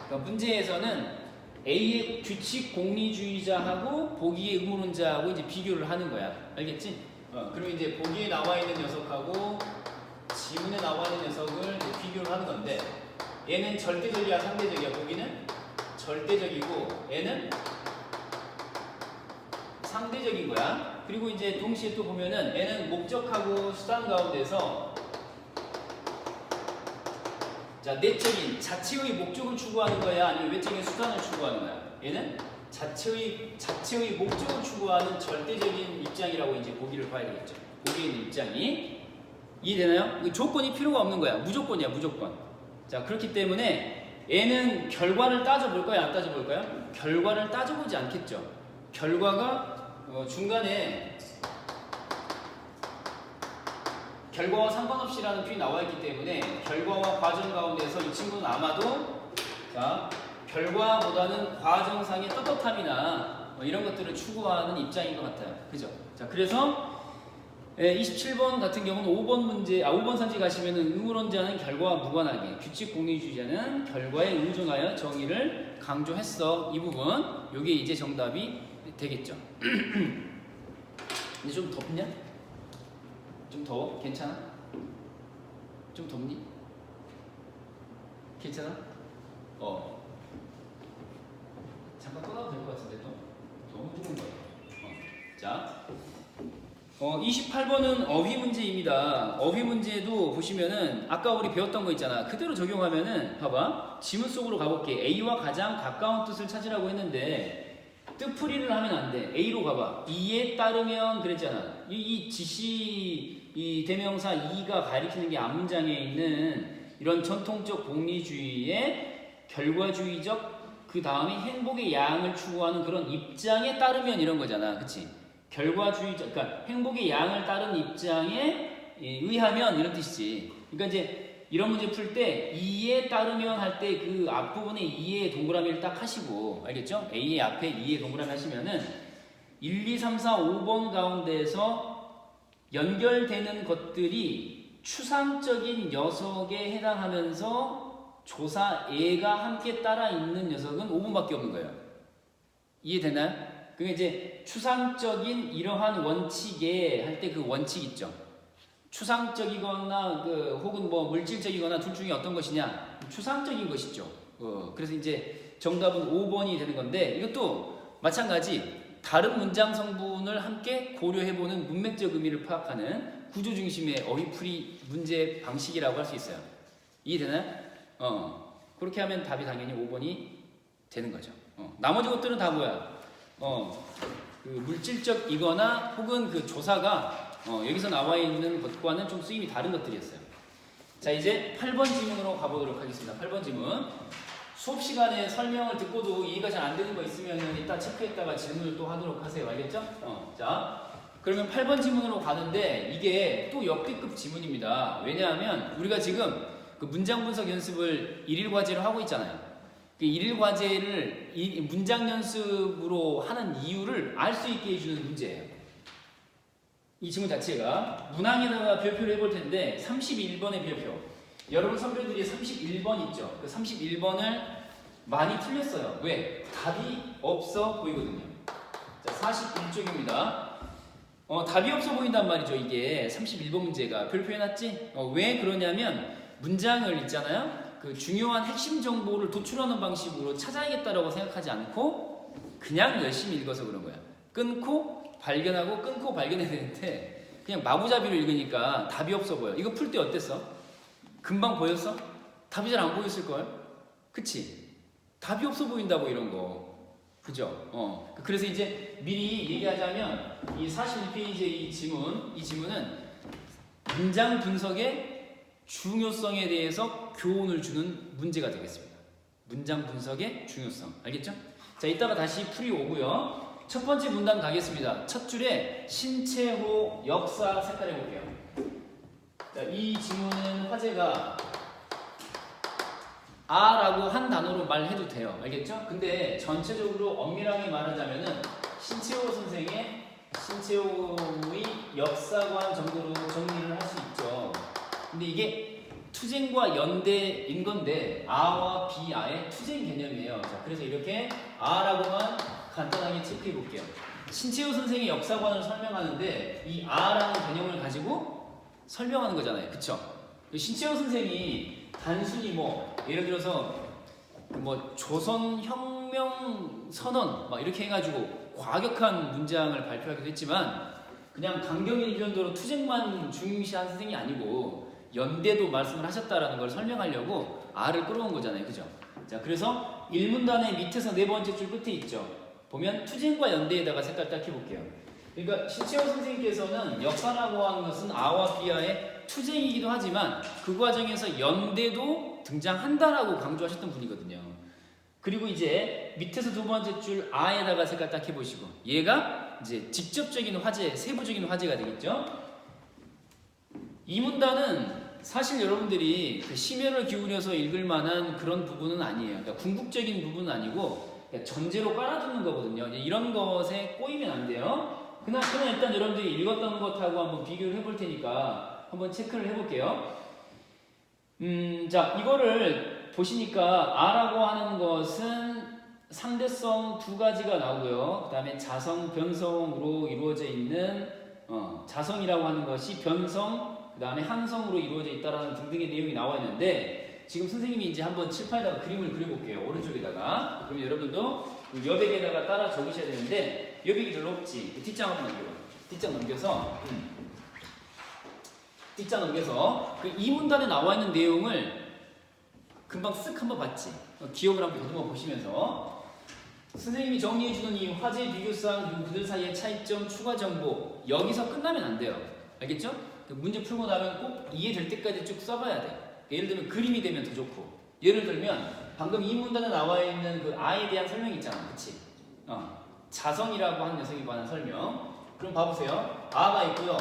그러니까 문제에서는 A의 규칙 공리주의자하고 보기의 의무론자하고 이제 비교를 하는 거야. 알겠지? 그럼 이제 보기에 나와 있는 녀석하고 지문에 나와 있는 녀석을 이제 비교를 하는 건데 얘는 절대적이야, 상대적이야. 보기는 절대적이고 얘는 상대적인 거야. 그리고 이제 동시에 또 보면은 얘는 목적하고 수단 가운데서 자, 내적인 자체의 목적을 추구하는 거야, 아니면 외적인 수단을 추구하는 거야? 얘는 자체의 목적을 추구하는 절대적인 입장이라고 이제 보기를 봐야 되겠죠. 보기에 있는 입장이 이해되나요? 조건이 필요가 없는 거야. 무조건이야, 무조건. 자, 그렇기 때문에 얘는 결과를 따져볼까요, 안 따져볼까요? 결과를 따져보지 않겠죠. 결과가 중간에 결과와 상관없이라는 표현이 나와 있기 때문에 결과와 과정 가운데서 이 친구는 아마도 자, 결과보다는 과정상의 떳떳함이나 이런 것들을 추구하는 입장인 것 같아요. 그죠? 자, 그래서 27번 같은 경우는 5번 산지 가시면은 의무론자는 결과와 무관하게, 규칙 공리주의자는 결과에 의존하여 정의를 강조했어. 이 부분, 요게 이제 정답이 되겠죠. 근데 좀 덥냐? 좀 더워? 괜찮아? 좀 덥니? 괜찮아? 잠깐 떠나도 될 것 같은데 또? 너무 좋은 거야. 자, 28번은 어휘 문제입니다. 어휘 문제도 보시면은 아까 우리 배웠던 거 있잖아. 그대로 적용하면은 봐봐. 지문 속으로 가볼게. A와 가장 가까운 뜻을 찾으라고 했는데 뜻풀이를 하면 안 돼. A로 가봐. 이에 따르면 그랬잖아. 이 지시 이 대명사 이가 가리키는 게 앞문장에 있는 이런 전통적 복리주의의 결과주의적 그 다음에 행복의 양을 추구하는 그런 입장에 따르면 이런 거잖아. 그치? 결과주의적, 그러니까 행복의 양을 따른 입장에 의하면 이런 뜻이지. 그러니까 이제 이런 문제 풀 때 이에 따르면 할 때 그 앞부분에 이에 동그라미를 딱 하시고, 알겠죠? A의 앞에 이에 동그라미 하시면은 1, 2, 3, 4, 5번 가운데서 연결되는 것들이 추상적인 녀석에 해당하면서 조사애가 함께 따라 있는 녀석은 5번밖에 없는 거예요. 이해되나요? 그게 이제 추상적인 이러한 원칙에 할 때 그 원칙 있죠. 추상적이거나 혹은 뭐 물질적이거나 둘 중에 어떤 것이냐? 추상적인 것이죠. 그래서 이제 정답은 5번이 되는 건데 이것도 마찬가지. 다른 문장 성분을 함께 고려해보는 문맥적 의미를 파악하는 구조 중심의 어휘풀이 문제 방식이라고 할 수 있어요. 이해되나요? 그렇게 하면 답이 당연히 5번이 되는 거죠. 나머지 것들은 다 뭐야? 그 물질적이거나 혹은 그 조사가 여기서 나와 있는 것과는 좀 쓰임이 다른 것들이었어요. 자, 이제 8번 지문으로 가보도록 하겠습니다. 8번 지문. 수업 시간에 설명을 듣고도 이해가 잘 안 되는 거 있으면 이따 체크했다가 질문을 또 하도록 하세요. 알겠죠? 자, 그러면 8번 지문으로 가는데 이게 또 역대급 지문입니다. 왜냐하면 우리가 지금 그 문장 분석 연습을 1일 과제로 하고 있잖아요. 그 1일 과제를 문장 연습으로 하는 이유를 알 수 있게 해주는 문제예요. 이 지문 자체가 문항에다가 별표를 해볼 텐데 31번의 별표. 여러분 선배들이 31번 있죠? 그 31번을 많이 틀렸어요. 왜? 답이 없어 보이거든요. 자, 41쪽입니다. 답이 없어 보인단 말이죠. 이게 31번 문제가 별표해놨지? 왜 그러냐면 문장을 있잖아요. 그 중요한 핵심 정보를 도출하는 방식으로 찾아야겠다라고 생각하지 않고 그냥 열심히 읽어서 그런 거야. 끊고 발견하고 끊고 발견해야 되는데 그냥 마구잡이로 읽으니까 답이 없어 보여. 이거 풀 때 어땠어? 금방 보였어? 답이 잘 안 보였을걸? 그치? 답이 없어 보인다고 이런 거. 그죠? 그래서 이제 미리 얘기하자면 이 41페이지의 이 지문은 문장 분석의 중요성에 대해서 교훈을 주는 문제가 되겠습니다. 문장 분석의 중요성. 알겠죠? 자, 이따가 다시 풀이 오고요. 첫 번째 문단 가겠습니다. 첫 줄에 신체호 역사 색깔해 볼게요. 자, 이 지문은 화제가 아라고 한 단어로 말해도 돼요. 알겠죠? 근데 전체적으로 엄밀하게 말하자면은 신채호 선생의 신채호의 역사관 정도로 정리를 할 수 있죠. 근데 이게 투쟁과 연대인 건데 아와 비아의 투쟁 개념이에요. 자, 그래서 이렇게 아라고만 간단하게 체크해 볼게요. 신채호 선생의 역사관을 설명하는데 이 아라는 개념을 가지고 설명하는 거잖아요. 그쵸? 신채호 선생이 단순히 뭐 예를 들어서 뭐 조선혁명 선언 막 이렇게 해가지고 과격한 문장을 발표하기도 했지만 그냥 강경일변도로 투쟁만 중시한 선생이 아니고 연대도 말씀을 하셨다라는 걸 설명하려고 R을 끌어온 거잖아요. 그죠? 자, 그래서 1문단의 밑에서 네 번째 줄 끝에 있죠. 보면 투쟁과 연대에다가 색깔 딱 해볼게요. 그러니까 신채호 선생님께서는 역사라고 하는 것은 A와 B와의 투쟁이기도 하지만 그 과정에서 연대도 등장한다라고 강조하셨던 분이거든요. 그리고 이제 밑에서 두 번째 줄 A에다가 색깔 딱 해보시고 얘가 이제 직접적인 화제, 세부적인 화제가 되겠죠. 이 문단은 사실 여러분들이 그 심혈을 기울여서 읽을 만한 그런 부분은 아니에요. 그러니까 궁극적인 부분은 아니고 전제로 깔아두는 거거든요. 이런 것에 꼬이면 안 돼요. 그냥 일단 여러분들이 읽었던 것하고 한번 비교를 해볼 테니까 한번 체크를 해볼게요. 자, 이거를 보시니까 A라고 하는 것은 상대성 두 가지가 나오고요. 그 다음에 자성, 변성으로 이루어져 있는 자성이라고 하는 것이 변성, 그 다음에 항성으로 이루어져 있다라는 등등의 내용이 나와 있는데 지금 선생님이 이제 한번 칠판에다가 그림을 그려볼게요. 오른쪽에다가. 그러면 여러분도 여백에다가 따라 적으셔야 되는데 여백이 별로 없지. 뒷장 한번 넘겨봐. 뒷장 넘겨서 뒷장 넘겨서 그 이 문단에 나와 있는 내용을 금방 쓱 한번 봤지. 기억을 한번 보듬어 보시면서 선생님이 정리해주는 이 화제 비교사항 그리고 그들 사이의 차이점 추가 정보 여기서 끝나면 안 돼요. 알겠죠? 문제 풀고 나면 꼭 이해될 때까지 쭉 써봐야 돼. 예를 들면 그림이 되면 더 좋고 예를 들면 방금 이 문단에 나와 있는 그 A에 대한 설명이 있잖아. 그치? 자성이라고 하는 녀석에 관한 설명. 그럼 봐보세요. A가 있고요.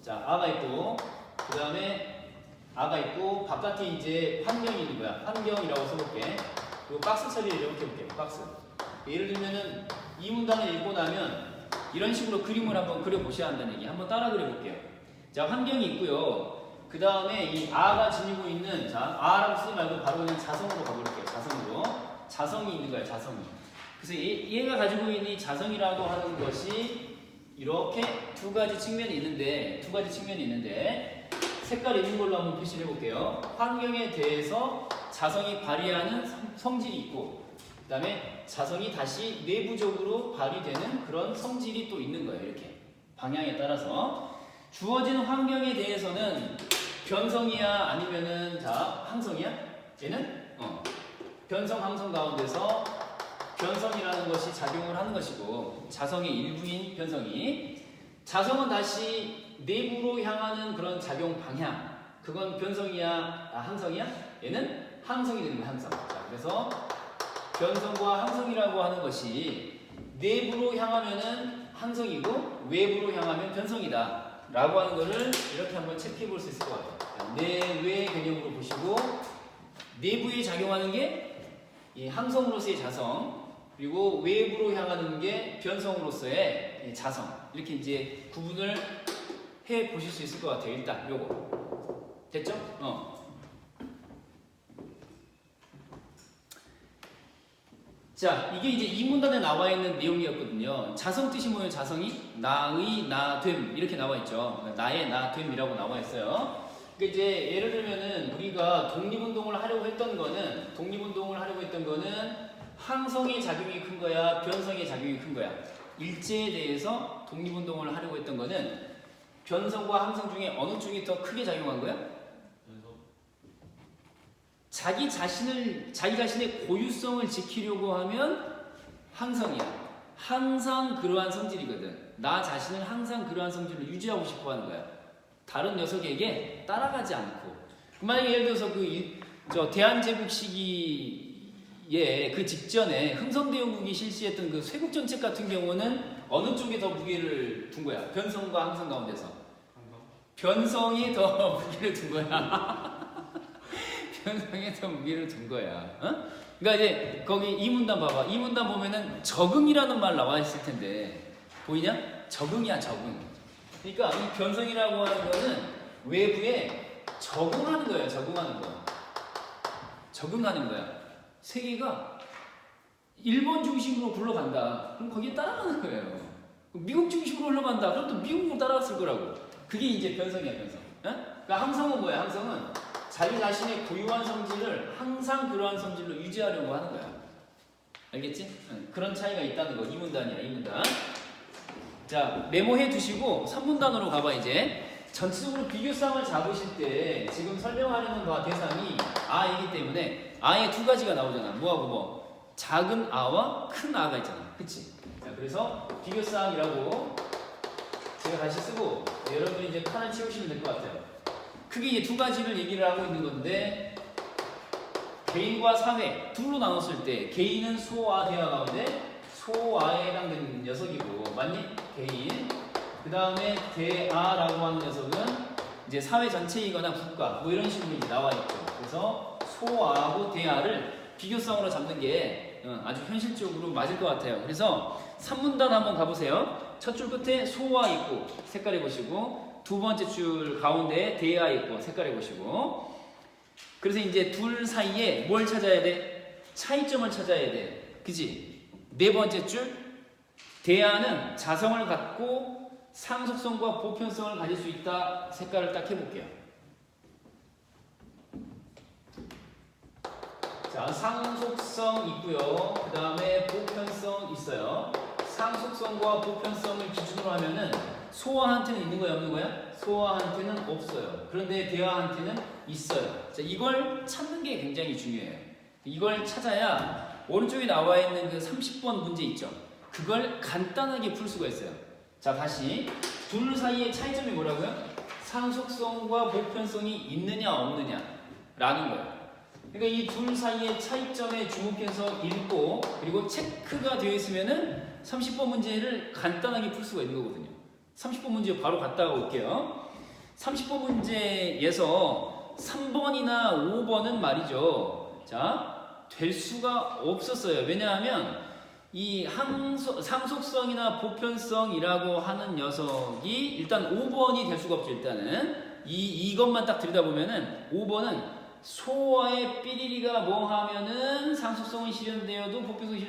자, A가 있고 그 다음에 A가 있고 바깥에 이제 환경이 있는 거야. 환경이라고 써볼게. 그리고 박스 처리를 이렇게 해볼게. 박스. 예를 들면은 이 문단을 읽고 나면 이런 식으로 그림을 한번 그려보셔야 한다는 얘기. 한번 따라 그려볼게요. 자, 환경이 있고요. 그 다음에 이 A가 지니고 있는, 자, A라고 쓰지 말고 바로 그냥 자성으로 가볼게요. 자성으로. 자성이 있는 거야, 자성이. 그래서 얘가 가지고 있는 이 자성이라고 하는 것이 이렇게 두 가지 측면이 있는데, 색깔 있는 걸로 한번 표시를 해볼게요. 환경에 대해서 자성이 발휘하는 성질이 있고, 그 다음에 자성이 다시 내부적으로 발휘되는 그런 성질이 또 있는 거예요. 이렇게. 방향에 따라서. 주어진 환경에 대해서는 변성이야 아니면은 자 항성이야? 얘는 변성 항성 가운데서 변성이라는 것이 작용을 하는 것이고 자성의 일부인 변성이 자성은 다시 내부로 향하는 그런 작용 방향 그건 변성이야 항성이야? 얘는 항성이 되는 거야 항성. 자, 그래서 변성과 항성이라고 하는 것이 내부로 향하면은 항성이고 외부로 향하면 변성이다. 라고 하는 거를 이렇게 한번 체크해 볼 수 있을 것 같아요. 내외 개념으로 보시고 내부에 작용하는 게 이 항성으로서의 자성 그리고 외부로 향하는 게 변성으로서의 자성 이렇게 이제 구분을 해 보실 수 있을 것 같아요. 일단 요거 됐죠? 자, 이게 이제 이 문단에 나와 있는 내용이었거든요. 자성 뜻이 뭐예요? 자성이 나의 나됨 이렇게 나와 있죠. 나의 나됨이라고 나와 있어요. 그러니까 이제 예를 들면은 우리가 독립운동을 하려고 했던 거는 항성의 작용이 큰 거야, 변성의 작용이 큰 거야. 일제에 대해서 독립운동을 하려고 했던 거는 변성과 항성 중에 어느 쪽이 더 크게 작용한 거야? 자기 자신의 고유성을 지키려고 하면 항성이야. 항상 그러한 성질이거든. 나 자신을 항상 그러한 성질로 유지하고 싶어 하는 거야. 다른 녀석에게 따라가지 않고. 만약에 예를 들어서 대한제국 시기에 그 직전에 흥선대원국이 실시했던 그 쇄국정책 같은 경우는 어느 쪽에 더 무게를 둔 거야? 변성과 항성 가운데서. 변성이 더 무게를 둔 거야. 변성에 더 무게를 둔 거야. 그러니까 이제 거기 이 문단 봐봐. 이 문단 보면은 적응이라는 말 나와 있을 텐데 보이냐? 적응이야 적응. 그러니까 이 변성이라고 하는 거는 외부에 적응하는 거야. 적응하는 거야. 세계가 일본 중심으로 굴러간다. 그럼 거기에 따라가는 거예요. 미국 중심으로 흘러간다. 그럼 또 미국으로 따라갔을 거라고. 그게 이제 변성이야 변성. 그러니까 항성은 뭐야? 항성은 자기 자신의 고유한 성질을 항상 그러한 성질로 유지하려고 하는 거야. 알겠지? 그런 차이가 있다는 거. 이 문단이야, 이 문단. 자, 메모해 두시고 3문단으로 가봐 이제. 전체적으로 비교쌍을 잡으실 때 지금 설명하려는 바 대상이 아이기 때문에 아의 두 가지가 나오잖아. 뭐하고 뭐? 작은 아와 큰 아가 있잖아. 그치? 자, 그래서 비교쌍이라고 제가 다시 쓰고 여러분이 이제 칸을 채우시면 될 것 같아요. 크게 이제 두 가지를 얘기를 하고 있는 건데 개인과 사회 둘로 나눴을 때 개인은 소아 대아 가운데 소아에 해당되는 녀석이고 맞니? 개인 그 다음에 대아라고 하는 녀석은 이제 사회 전체이거나 국가 뭐 이런 식으로 이제 나와 있죠. 그래서 소아하고 대아를 비교성으로 잡는 게 아주 현실적으로 맞을 것 같아요. 그래서 3문단 한번 가보세요. 첫 줄 끝에 소아 있고 색깔해 보시고 두 번째 줄 가운데에 대아 있고 색깔해 보시고 그래서 이제 둘 사이에 뭘 찾아야 돼? 차이점을 찾아야 돼. 그지? 네 번째 줄 대아는 자성을 갖고 상속성과 보편성을 가질 수 있다. 색깔을 딱 해볼게요. 자, 상속성 있고요. 그 다음에 보편성 있어요. 상속성과 보편성을 기준으로 하면은 소아한테는 있는 거야 없는 거야? 소아한테는 없어요. 그런데 대아한테는 있어요. 자, 이걸 찾는 게 굉장히 중요해요. 이걸 찾아야 오른쪽에 나와 있는 그 30번 문제 있죠. 그걸 간단하게 풀 수가 있어요. 자, 다시 둘 사이의 차이점이 뭐라고요? 상속성과 보편성이 있느냐 없느냐 라는 거예요. 그러니까 이 둘 사이의 차이점에 주목해서 읽고 그리고 체크가 되어 있으면은 30번 문제를 간단하게 풀 수가 있는 거거든요. 30번 문제 바로 갔다가 올게요. 30번 문제에서 3번이나 5번은 말이죠. 자, 될 수가 없었어요. 왜냐하면 이 상속성이나 보편성이라고 하는 녀석이 일단 5번이 될 수가 없죠. 일단은 이것만 딱 들여다보면은 5번은 소아의 삐리리가 뭐 하면은 상속성은 실현되어도 보편성이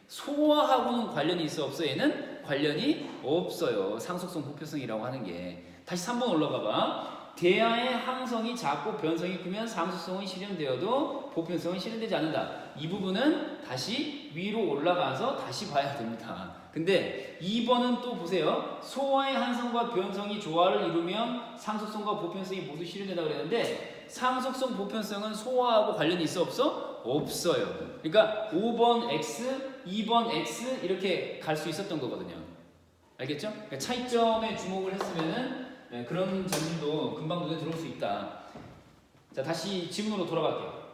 소아하고는 관련이 있어 없어? 얘는 관련이 없어요. 상속성 보편성이라고 하는 게. 다시 3번 올라가 봐. 대아의 항성이 작고 변성이 크면 상속성은 실현되어도 보편성은 실현되지 않는다. 이 부분은 다시 위로 올라가서 다시 봐야 됩니다. 근데 2번은 또 보세요. 소아의 항성과 변성이 조화를 이루면 상속성과 보편성이 모두 실현된다고 그랬는데 상속성, 보편성은 소아하고 관련이 있어 없어? 없어요. 그러니까 5번 X, 2번 X 이렇게 갈 수 있었던 거거든요. 알겠죠? 그러니까 차이점에 주목을 했으면은 그런 점도 금방 눈에 들어올 수 있다. 자, 다시 지문으로 돌아갈게요.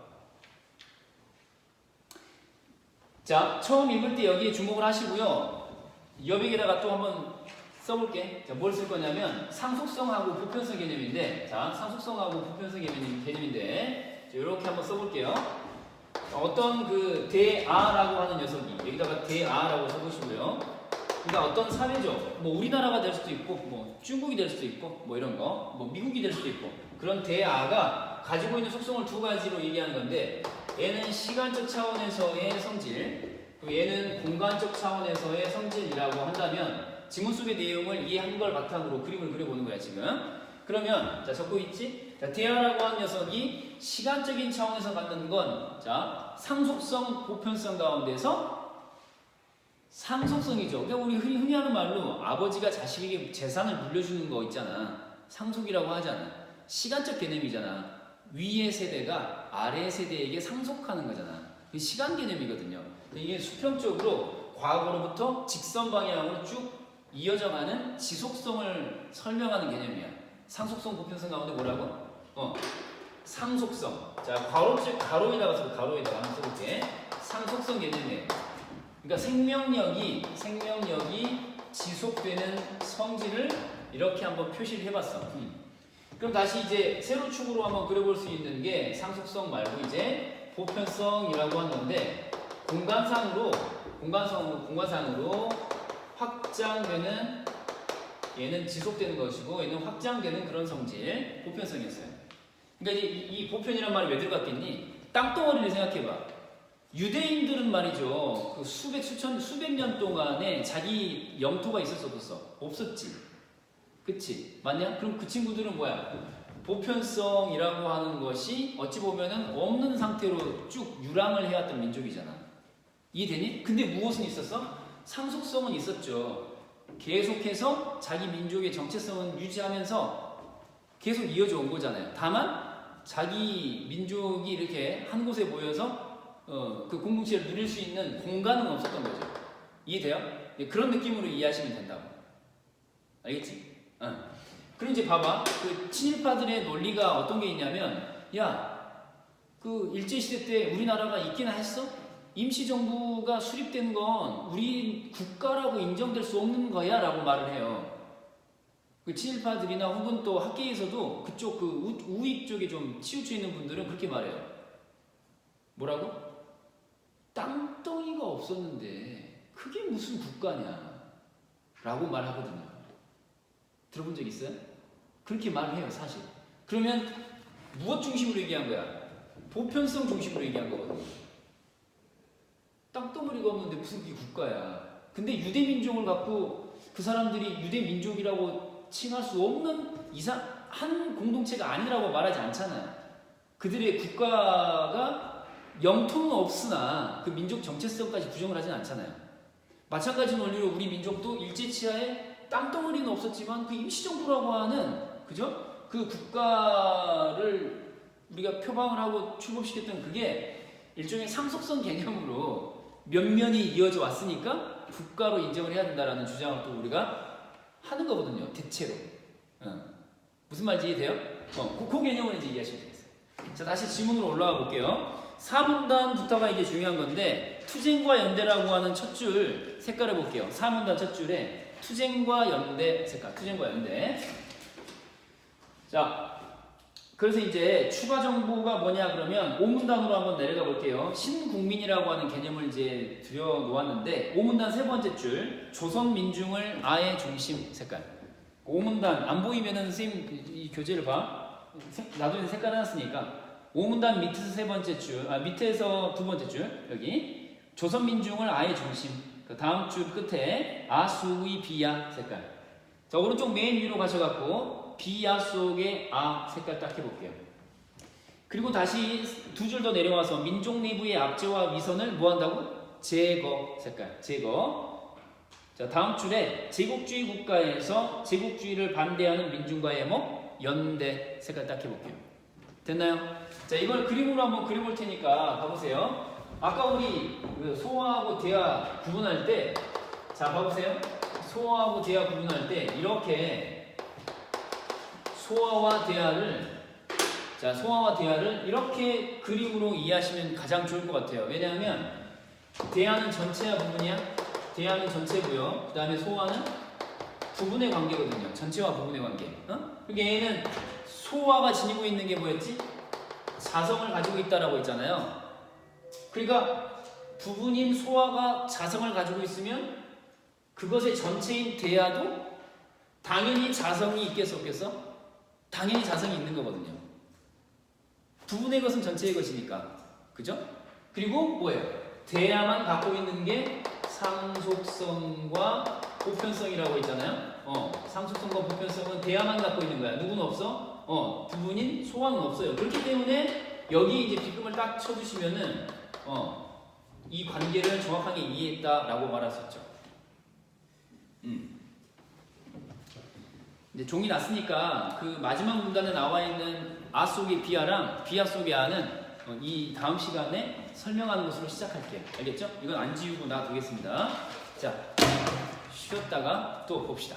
자, 처음 읽을 때 여기에 주목을 하시고요. 여백에다가 또 한번 써볼게. 자, 뭘 쓸 거냐면 상속성하고 보편성 개념인데, 자, 상속성하고 보편성 개념인데, 자, 이렇게 한번 써볼게요. 어떤 그 대아라고 하는 녀석이 여기다가 대아라고 써보시고요. 그러니까 어떤 사회죠. 뭐 우리나라가 될 수도 있고, 뭐 중국이 될 수도 있고, 뭐 이런 거, 뭐 미국이 될 수도 있고 그런 대아가 가지고 있는 속성을 두 가지로 얘기하는 건데, 얘는 시간적 차원에서의 성질, 그리고 얘는 공간적 차원에서의 성질이라고 한다면 지문 속의 내용을 이해한 걸 바탕으로 그림을 그려보는 거야 지금. 그러면 자 적고 있지? 자, 대아라고 하는 녀석이 시간적인 차원에서 갖는 건 자 상속성, 보편성 가운데서 상속성이죠. 그러니까 우리 흔히 하는 말로 아버지가 자식에게 재산을 물려주는 거 있잖아. 상속이라고 하잖아. 시간적 개념이잖아. 위의 세대가 아래 세대에게 상속하는 거잖아. 시간 개념이거든요. 이게 수평적으로 과거로부터 직선 방향으로 쭉 이어져가는 지속성을 설명하는 개념이야. 상속성, 보편성 가운데 뭐라고? 상속성. 자, 가로에다가 한번 써볼게. 상속성 개념이에요. 그러니까 생명력이 지속되는 성질을 이렇게 한번 표시를 해봤어. 그럼 다시 이제 세로 축으로 한번 그려볼 수 있는 게 상속성 말고 이제 보편성이라고 하는 건데, 공간상으로 확장되는, 얘는 지속되는 것이고 얘는 확장되는 그런 성질, 보편성이었어요. 그러니까 이제 이 보편이란 말이 왜 들어갔겠니? 땅덩어리를 생각해봐. 유대인들은 말이죠, 그 수백 년 동안에 자기 영토가 있었어 없었어? 없었지. 그치? 맞냐? 그럼 그 친구들은 뭐야? 보편성이라고 하는 것이 어찌 보면은 없는 상태로 쭉 유랑을 해왔던 민족이잖아. 이해되니? 근데 무엇은 있었어? 상속성은 있었죠. 계속해서 자기 민족의 정체성은 유지하면서 계속 이어져 온 거잖아요. 다만 자기 민족이 이렇게 한 곳에 모여서 그 공동체를 누릴 수 있는 공간은 없었던 거죠. 이해돼요? 그런 느낌으로 이해하시면 된다고. 알겠지? 그럼 이제 봐봐. 그 친일파들의 논리가 어떤 게 있냐면, 야, 그 일제시대 때 우리나라가 있기나 했어? 임시정부가 수립된 건 우리 국가라고 인정될 수 없는 거야 라고 말을 해요. 그 친일파들이나 혹은 또 학계에서도 그쪽 그 우익 쪽에 좀 치우쳐 있는 분들은 그렇게 말해요. 뭐라고? 땅덩이가 없었는데 그게 무슨 국가냐 라고 말하거든요. 들어본 적 있어요? 그렇게 말해요 사실. 그러면 무엇 중심으로 얘기한 거야? 보편성 중심으로 얘기한 거거든요. 땅덩어리가 없는데 무슨 그게 국가야. 근데 유대민족을 갖고 그 사람들이 유대민족이라고 칭할 수 없는 한 공동체가 아니라고 말하지 않잖아요. 그들의 국가가 영토는 없으나 그 민족 정체성까지 부정을 하진 않잖아요. 마찬가지 논리로 우리 민족도 일제치하에 땅덩어리는 없었지만 그 임시정부라고 하는 그죠? 그 국가를 우리가 표방을 하고 출범시켰던 그게 일종의 상속성 개념으로 면면이 이어져 왔으니까 국가로 인정을 해야 된다라는 주장을 또 우리가 하는 거거든요. 대체로. 무슨 말인지 이해돼요? 그 개념을 이제 이해하시면 되겠어요. 자, 다시 지문으로 올라가 볼게요. 4문단부터가 이게 중요한 건데 투쟁과 연대라고 하는 첫 줄 색깔을 볼게요. 4문단 첫 줄에 투쟁과 연대 색깔. 투쟁과 연대. 자, 그래서 이제 추가 정보가 뭐냐 그러면 5문단으로 한번 내려가 볼게요. 신국민이라고 하는 개념을 이제 들여놓았는데 5문단 세 번째 줄 조선민중을 아의 중심 색깔. 5문단 안 보이면은 선생님 이 교재를 봐. 나도 색깔 해놨으니까 5문단 밑에서 세 번째 줄, 밑에서 두 번째 줄 여기 조선민중을 아의 중심. 그 다음 줄 끝에 아수의 비야 색깔. 자, 오른쪽 맨 위로 가셔갖고 비야 속에 아 색깔 딱 해볼게요. 그리고 다시 두 줄 더 내려와서 민족 내부의 압제와 위선을 뭐 한다고? 제거 색깔. 제거. 자, 다음 줄에 제국주의 국가에서 제국주의를 반대하는 민중과의 뭐? 연대 색깔 딱 해볼게요. 됐나요? 자, 이걸 그림으로 한번 그려볼 테니까 봐보세요. 아까 우리 소화하고 대하 구분할 때, 자 봐보세요. 소화하고 대하 구분할 때 이렇게 소화와 대하를 이렇게 그림으로 이해하시면 가장 좋을 것 같아요. 왜냐하면 대하는 전체야 부분이야? 대하는 전체고요. 그 다음에 소화는 부분의 관계거든요. 전체와 부분의 관계. 그러니까 얘는 소화가 지니고 있는 게 뭐였지? 자성을 가지고 있다라고 했잖아요. 그러니까 부분인 소화가 자성을 가지고 있으면 그것의 전체인 대하도 당연히 자성이 있겠어 없겠어? 당연히 자성이 있는 거거든요. 부분의 것은 전체의 것이니까. 그죠? 그리고 뭐예요? 대야만 갖고 있는 게 상속성과 보편성이라고 있잖아요. 상속성과 보편성은 대야만 갖고 있는 거야. 누구는 없어? 부분인 소화는 없어요. 그렇기 때문에 여기 이제 비금을 딱 쳐주시면은 이 관계를 정확하게 이해했다라고 말할 수 있죠. 이제 종이 났으니까 그 마지막 문단에 나와 있는 아 속의 비아랑 비아 속의 아는 이 다음 시간에 설명하는 것으로 시작할게요. 알겠죠? 이건 안 지우고 놔두겠습니다. 자, 쉬었다가 또 봅시다.